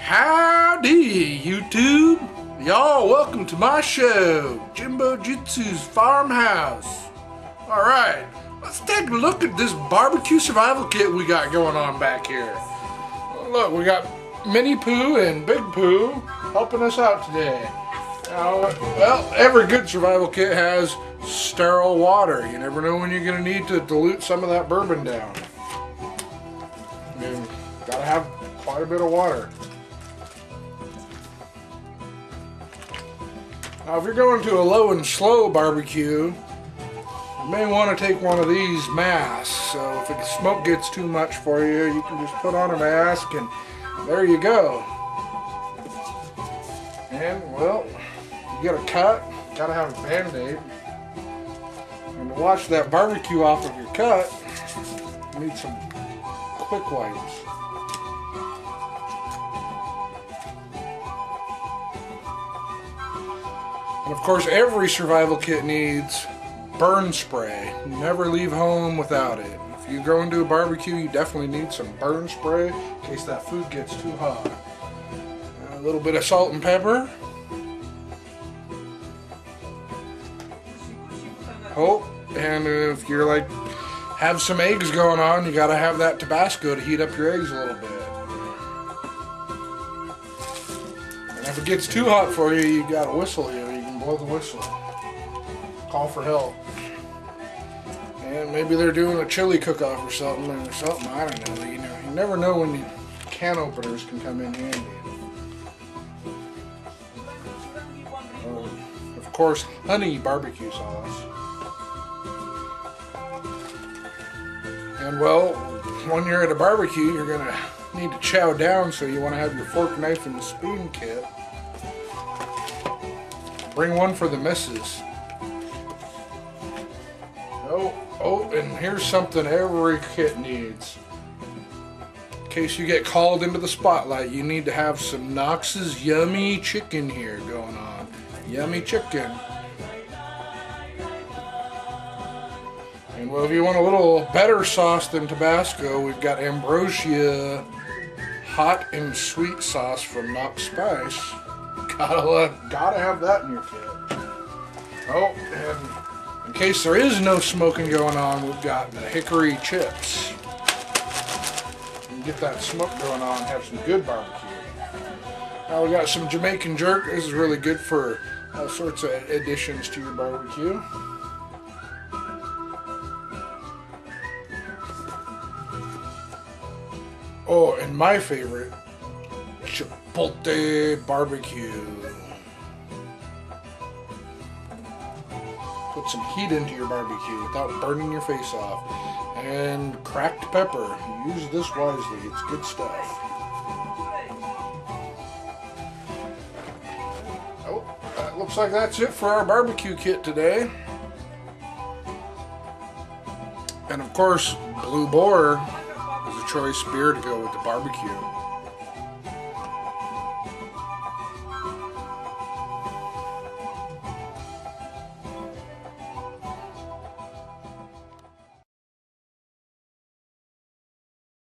Howdy, YouTube. Y'all, welcome to my show, Jimbo Jitsu's Farmhouse. Alright, let's take a look at this barbecue survival kit we got going on back here. Look, we got Mini Pooh and Big Pooh helping us out today. Now, well, every good survival kit has sterile water. You never know when you're going to need to dilute some of that bourbon down. You gotta have quite a bit of water. Now, if you're going to a low and slow barbecue, you may want to take one of these masks. So if the smoke gets too much for you, you can just put on a mask and there you go. And, well, you get a cut, you gotta have a Band-Aid. And to wash that barbecue off of your cut, you need some quick wipes. And of course, every survival kit needs burn spray. Never leave home without it. If you go into a barbecue, you definitely need some burn spray in case that food gets too hot. A little bit of salt and pepper. Oh, and if you're like, have some eggs going on, you gotta have that Tabasco to heat up your eggs a little bit. And if it gets too hot for you, you gotta whistle. You can blow the whistle. Call for help. And maybe they're doing a chili cook-off or something, I don't know. You never know when the can openers can come in handy. Of course, honey barbecue sauce. And well, when you're at a barbecue, you're going to need to chow down, so you want to have your fork, knife, and spoon kit. Bring one for the missus. Oh, and here's something every kit needs. In case you get called into the spotlight, you need to have some Knox's Yummy Chicken here going on. Yummy chicken. And well, if you want a little better sauce than Tabasco, we've got Ambrosia hot and sweet sauce from Knox Spice. Gotta have that in your kit. Oh, and in case there is no smoking going on, we've got the hickory chips. You can get that smoke going on and have some good barbecue. Now we got some Jamaican jerk. This is really good for all sorts of additions to your barbecue. Oh, and my favorite, Chipotle barbecue. Put some heat into your barbecue without burning your face off. And cracked pepper. Use this wisely. It's good stuff. Oh, that looks like that's it for our barbecue kit today. And of course, Blue Boar is a choice beer to go with the barbecue.